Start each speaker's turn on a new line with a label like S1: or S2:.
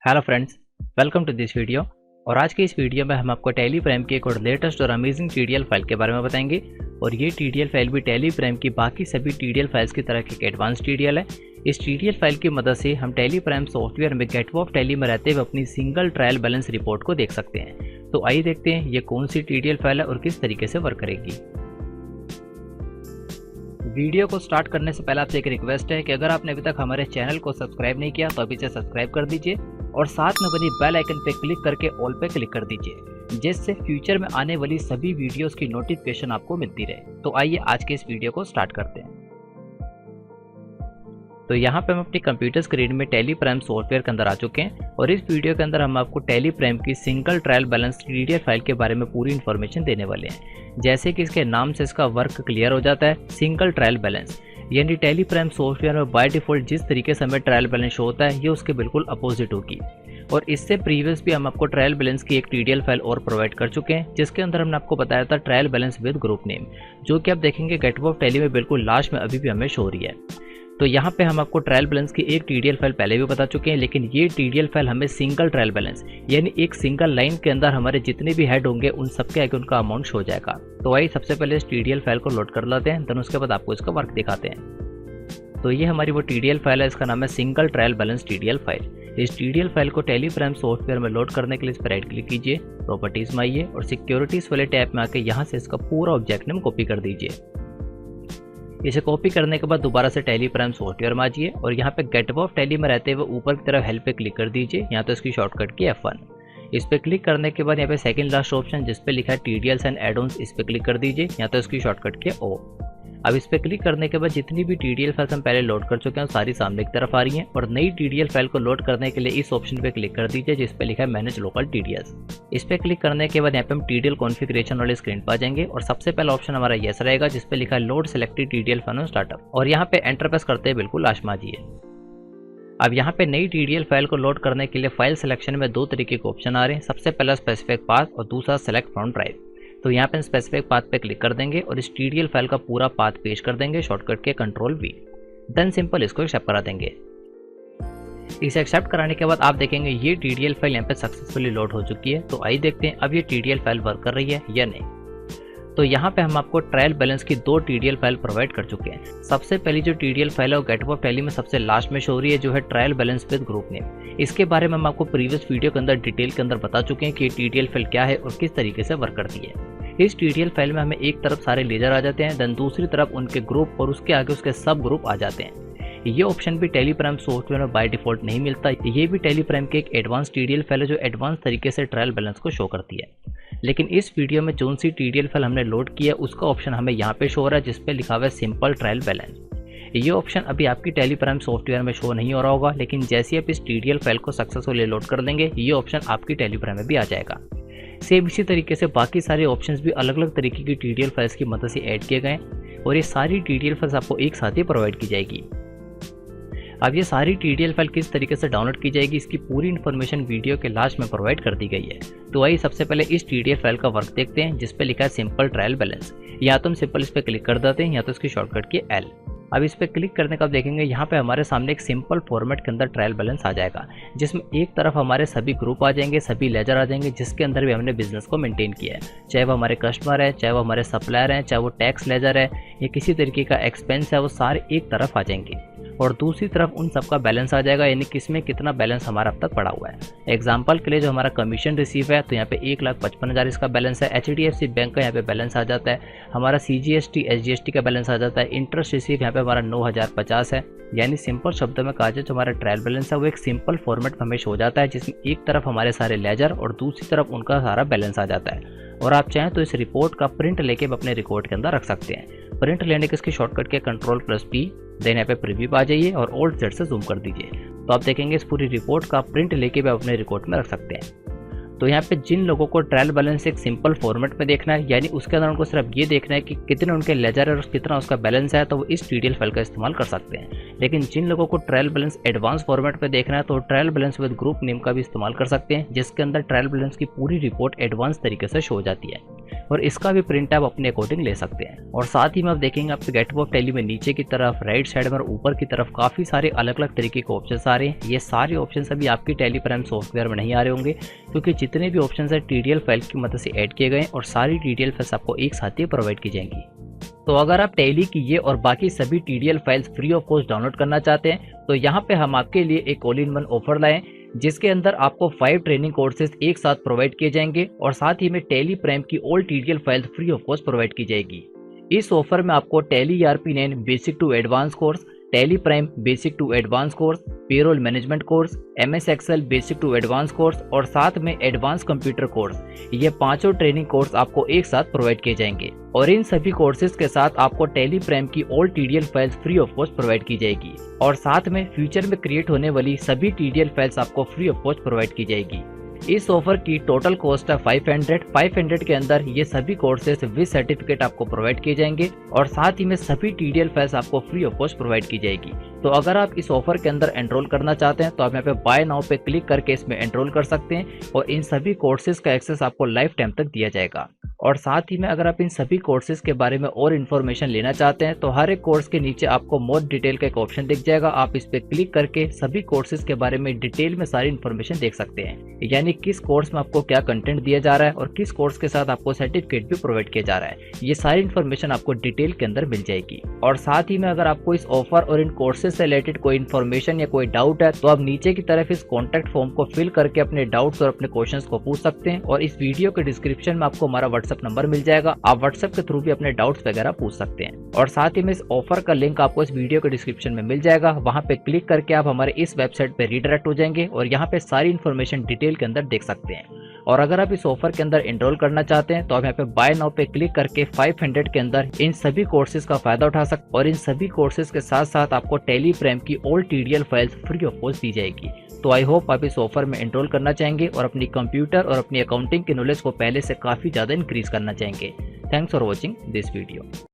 S1: Hello friends, welcome to this video. और आज के इस वीडियो में हम आपको टैली प्राइम की एक और लेटेस्ट और अमेजिंग टीडीएल फाइल के बारे में बताएंगे। और ये टीडीएल फाइल भी टैली प्राइम की बाकी सभी टीडीएल फाइल्स की तरह की एक एडवांस टीडीएल है। इस टीडीएल फाइल की मदद से हम टैली प्राइम सॉफ्टवेयर में गेटवे ऑफ टैली में रहते हुए अपनी सिंगल ट्रायल बैलेंस रिपोर्ट को देख सकते हैं। तो आइए देखते हैं ये कौन सी टीडीएल फाइल है और किस तरीके से वर्क करेगी। वीडियो को स्टार्ट करने से पहले आपसे एक रिक्वेस्ट है कि अगर आपने अभी तक हमारे चैनल को सब्सक्राइब नहीं किया तो अभी से सब्सक्राइब कर दीजिए और साथ में बनी बेल आइकन पे क्लिक करके ऑल पे क्लिक कर दीजिए, जिससे फ्यूचर में आने वाली सभी वीडियोस की नोटिफिकेशन आपको मिलती रहे। तो आइए आज के इस वीडियो को स्टार्ट करते हैं। तो यहाँ पे हम अपनी कंप्यूटर स्क्रीन में टैली प्राइम सॉफ्टवेयर के अंदर आ चुके हैं और इस वीडियो के अंदर हम आपको टैली प्राइम की single trial balance TDL file के बारे में पूरी इन्फॉर्मेशन देने वाले हैं। जैसे कि इसके नाम से इसका वर्क क्लियर हो जाता है, सिंगल ट्रायल बैलेंस, यानी टैली प्राइम सॉफ्टवेयर में बाय डिफॉल्ट जिस तरीके से हमें ट्रायल बैलेंस शो होता है ये उसके बिल्कुल अपोजिट होगी। और इससे प्रीवियस भी हम आपको ट्रायल बैलेंस की एक टीडीएल फाइल और प्रोवाइड कर चुके हैं, जिसके अंदर हमने आपको बताया था trial balance with group name, जो कि आप देखेंगे गेटवे ऑफ टैली में बिल्कुल लास्ट में अभी भी हमें शो हो रही है। तो यहाँ पे हम आपको ट्रायल बैलेंस की एक टीडीएल फाइल पहले भी बता चुके हैं, लेकिन ये टीडीएल फाइल हमें सिंगल ट्रायल बैलेंस यानी एक सिंगल लाइन के अंदर हमारे जितने भी हेड होंगे उन सबके आगे उनका अमाउंट शो हो जाएगा। तो आइए सबसे पहले इस टीडीएल फाइल को लोड कर लेते हैं, देन उसके बाद आपको इसका वर्क दिखाते हैं। तो ये हमारी वो टीडीएल फाइल है, इसका नाम है single trial balance TDL file. इस टीडीएल फाइल को टैली प्राइम सॉफ्टवेयर में लोड करने के लिए इस पर राइट क्लिक कीजिए, प्रॉपर्टीज में आइए और सिक्योरिटीज वाले टैब में आके यहाँ से इसका पूरा ऑब्जेक्ट नेम कॉपी कर दीजिए। इसे कॉपी करने के बाद दोबारा से टैली प्राइम सॉफ्टवेयर में आ जाइए और यहाँ पे गेटवे ऑफ टैली में रहते हुए ऊपर की तरफ हेल्प पे क्लिक कर दीजिए। यहाँ तो इसकी शॉर्टकट की F1। इस पे क्लिक करने के बाद यहाँ पे सेकंड लास्ट ऑप्शन जिस पे लिखा है टीडीएल्स एंड एड-ऑन्स, इस पे क्लिक कर दीजिए। यहाँ तो इसकी शॉर्टकट की O। अब इस पे क्लिक करने के बाद जितनी भी टीडीएल फाइल्स हम पहले लोड कर चुके हैं सारी सामने की तरफ आ रही हैं और नई टीडीएल फाइल को लोड करने के लिए इस ऑप्शन पे क्लिक कर दीजिए जिस पे लिखा है मैनेज लोकल टीडीएल्स। इस पे क्लिक करने के बाद यहाँ पे हम टीडीएल कॉन्फ़िगरेशन वाले स्क्रीन पर आ जाएंगे और सबसे पहला ऑप्शन हमारा यस रहेगा जिस पे लिखा है load selected TDL file on startup, और यहाँ पे एंटर प्रेस करते हैं बिल्कुल लास्ट में आ जाइए। अब यहाँ पे नई टीडीएल फाइल को लोड करने के लिए फाइल सिलेक्शन में दो तरीके के ऑप्शन आ रहे हैं, सबसे पहला स्पेसिफिक पाथ और दूसरा सेलेक्ट फ्रॉम ड्राइव। तो यहाँ पे स्पेसिफिक पाथ पे क्लिक कर देंगे और इस टीडीएल फाइल का पूरा पाथ पेश कर देंगे शॉर्टकट के Ctrl+V। देन सिंपल इसको एक्सेप्ट करा देंगे। इसे एक्सेप्ट कराने के बाद आप देखेंगे ये टीडीएल फाइल यहाँ पे सक्सेसफुली लोड हो चुकी है। तो आइए देखते हैं अब ये टीडीएल फाइल वर्क कर रही है या नहीं। तो यहाँ पे हम आपको ट्रायल बैलेंस की दो टीडीएल फाइल प्रोवाइड कर चुके हैं। सबसे पहली जो टीडीएल फाइल है वो गेटवे ऑफ टैली में सबसे लास्ट में शो हो रही है, जो है trial balance with group name. इसके बारे में हम आपको प्रीवियस वीडियो के अंदर डिटेल के अंदर बता चुके हैं कि ये टीडीएल फाइल क्या है और किस तरीके से वर्क करती है। इस टीडीएल फाइल में हमें एक तरफ सारे लेजर आ जाते हैं, देन दूसरी तरफ उनके ग्रुप और उसके आगे उसके सब ग्रुप आ जाते हैं। ये ऑप्शन भी टैली प्राइम सॉफ्टवेयर में बाय डिफॉल्ट नहीं मिलता। ये भी टैली प्राइम के एक एडवांस टीडीएल फाइल है जो एडवांस तरीके से ट्रायल बैलेंस को शो करती है। लेकिन इस वीडियो में जो सी टीडीएल फाइल हमने लोड किया उसका ऑप्शन हमें यहाँ पे शो हो रहा है जिस पे लिखा हुआ है सिंपल ट्रायल बैलेंस। ये ऑप्शन अभी आपकी टैली प्राइम सॉफ्टवेयर में शो नहीं हो रहा होगा, लेकिन जैसे आप इस टीडीएल फाइल को सक्सेसफुली लोड कर देंगे ये ऑप्शन आपकी टैली प्राइम में भी आ जाएगा। सेम इसी तरीके से बाकी सारे ऑप्शंस भी अलग अलग तरीके की टीडीएल फाइल्स की मदद से ऐड किए गए और ये सारी टीडीएल फाइल्स आपको एक साथ ही प्रोवाइड की जाएगी। अब ये सारी टीडीएल फाइल किस तरीके से डाउनलोड की जाएगी इसकी पूरी इन्फॉर्मेशन वीडियो के लास्ट में प्रोवाइड कर दी गई है। तो आइए सबसे पहले इस टीडीएल फाइल का वर्क देखते हैं जिस पे लिखा है सिंपल ट्रायल बैलेंस। या तो हम सिंपल इस पे क्लिक कर देते हैं या तो इसकी शॉर्टकट की L। अब इस पे क्लिक करने का आप देखेंगे यहाँ पे हमारे सामने एक सिंपल फॉर्मेट के अंदर ट्रायल बैलेंस आ जाएगा, जिसमें एक तरफ हमारे सभी ग्रुप आ जाएंगे, सभी लेजर आ जाएंगे जिसके अंदर भी हमने बिजनेस को मेंटेन किया है, चाहे वो हमारे कस्टमर है, चाहे वो हमारे सप्लायर हैं, चाहे वो टैक्स लेजर है या किसी तरीके का एक्सपेंस है, वो सारे एक तरफ आ जाएंगे और दूसरी तरफ उन सबका बैलेंस आ जाएगा, यानी किसमें कितना बैलेंस हमारा अब तक पड़ा हुआ है। एग्जाम्पल के लिए जो हमारा कमीशन रिसीव है तो यहाँ पे 1,55,000 इसका बैलेंस है। HDFC बैंक का यहाँ पे बैलेंस आ जाता है, हमारा CGST SGST का बैलेंस आ जाता है, इंटरेस्ट रिसीव यहाँ पे हमारा 9,050 है। यानी सिंपल शब्दों में कहा जाए जो हमारा ट्रायल बैलेंस है वो एक सिंपल फॉर्मेट में हमें हो जाता है जिसमें एक तरफ हमारे सारे लेजर और दूसरी तरफ उनका सारा बैलेंस आ जाता है। और आप चाहें तो इस रिपोर्ट का प्रिंट लेके अपने रिकॉर्ड के अंदर रख सकते हैं। प्रिंट लेने के इसकी शॉर्टकट के Ctrl+P, देन यहाँ पे प्रीव्यू पे आ जाइए और Alt Z से जूम कर दीजिए। तो आप देखेंगे इस पूरी रिपोर्ट का प्रिंट लेके भी अपने रिकॉर्ड में रख सकते हैं। तो यहाँ पे जिन लोगों को ट्रायल बैलेंस एक सिंपल फॉर्मेट में देखना है, यानी उसके अंदर उनको सिर्फ ये देखना है कि कितने उनके लेजर है और कितना उसका बैलेंस है, तो वो इस टीडीएल फाइल का इस्तेमाल कर सकते हैं। लेकिन जिन लोगों को ट्रायल बैलेंस एडवांस फॉर्मेट में देखना है तो trial balance with group name का भी इस्तेमाल कर सकते हैं, जिसके अंदर ट्रायल बैलेंस की पूरी रिपोर्ट एडवांस तरीके से शो हो जाती है। और इसका भी प्रिंट आप अपने अकॉर्डिंग ले सकते हैं। और साथ ही में आप देखेंगे आपके गेटवर्क टैली में नीचे की तरफ, राइट साइड में और ऊपर की तरफ काफ़ी सारे अलग अलग तरीके के ऑप्शन आ रहे हैं। ये सारे ऑप्शन अभी आपकी टैली प्राइम सॉफ्टवेयर में नहीं आ रहे होंगे, क्योंकि जितने भी ऑप्शन है TDL फाइल की मदद से ऐड किए गए और सारी TDL फाइल्स आपको एक साथ ही प्रोवाइड की जाएंगी। तो अगर आप टैली की ये और बाकी सभी TDL files free of cost download करना चाहते हैं तो यहाँ पे हम आपके लिए एक ऑल इन वन ऑफर लाए, जिसके अंदर आपको 5 ट्रेनिंग कोर्सेज एक साथ प्रोवाइड किए जाएंगे और साथ ही में टैली प्राइम की all TDL files free of cost provide की जाएगी। इस ऑफर में आपको Tally ERP9 basic to advance course, Tally Prime basic to advance course, payroll management course, MS Excel basic to advance course और साथ में advance computer course, ये पांचों ट्रेनिंग कोर्स आपको एक साथ प्रोवाइड किए जाएंगे। और इन सभी कोर्सेज के साथ आपको टैली प्राइम की all TDL files free of cost provide की जाएगी और साथ में फ्यूचर में क्रिएट होने वाली सभी TDL फाइल्स आपको फ्री ऑफ कॉस्ट प्रोवाइड की जाएगी। इस ऑफर की टोटल कॉस्ट है 500 के अंदर ये सभी कोर्सेज विद सर्टिफिकेट आपको प्रोवाइड किए जाएंगे और साथ ही में सभी TDL फाइल्स आपको फ्री ऑफ कॉस्ट प्रोवाइड की जाएगी। तो अगर आप इस ऑफर के अंदर एनरोल करना चाहते हैं तो आप यहाँ पे बाय नाउ पे क्लिक करके इसमें एनरोल कर सकते हैं और इन सभी कोर्सेज का एक्सेस आपको लाइफ टाइम तक दिया जाएगा। और साथ ही में अगर आप इन सभी कोर्सेज के बारे में और इन्फॉर्मेशन लेना चाहते हैं तो हर एक कोर्स के नीचे आपको मोर डिटेल का एक ऑप्शन दिख जाएगा। आप इस पे क्लिक करके सभी कोर्सेज के बारे में डिटेल में सारी इन्फॉर्मेशन देख सकते हैं, यानी किस कोर्स में आपको क्या कंटेंट दिया जा रहा है और किस कोर्स के साथ आपको सर्टिफिकेट भी प्रोवाइड किया जा रहा है। ये सारी इन्फॉर्मेशन आपको डिटेल के अंदर मिल जाएगी। और साथ ही में अगर आपको इस ऑफर और इन कोर्सेज से रिलेटेड कोई इन्फॉर्मेशन या कोई डाउट है तो आप नीचे की तरफ इस कॉन्टैक्ट फॉर्म को फिल करके अपने डाउट्स और अपने क्वेश्चंस को पूछ सकते हैं। और इस वीडियो के डिस्क्रिप्शन में आपको हमारा व्हाट्सएप नंबर मिल जाएगा, आप व्हाट्सएप के थ्रू भी अपने डाउट्स वगैरह पूछ सकते हैं। और साथ ही में इस ऑफर का लिंक आपको इस वीडियो के डिस्क्रिप्शन में मिल जाएगा, वहां पे क्लिक करके आप हमारे इस वेबसाइट पे रीडायरेक्ट हो जाएंगे और यहाँ पे सारी इन्फॉर्मेशन डिटेल के अंदर देख सकते हैं। और अगर आप इस ऑफर के अंदर एनरोल करना चाहते हैं तो आप यहाँ पे बाय नाउ पे क्लिक करके 500 के अंदर इन सभी कोर्सेज का फायदा उठा सकते हैं और इन सभी कोर्सेज के साथ साथ आपको टैली प्राइम की all TDL files free of cost दी जाएगी। तो आई होप आप इस ऑफर में एनरोल करना चाहेंगे और अपनी कंप्यूटर और अपनी अकाउंटिंग की नॉलेज को पहले से काफी ज्यादा इंक्रीज करना चाहेंगे। Thanks for watching this video.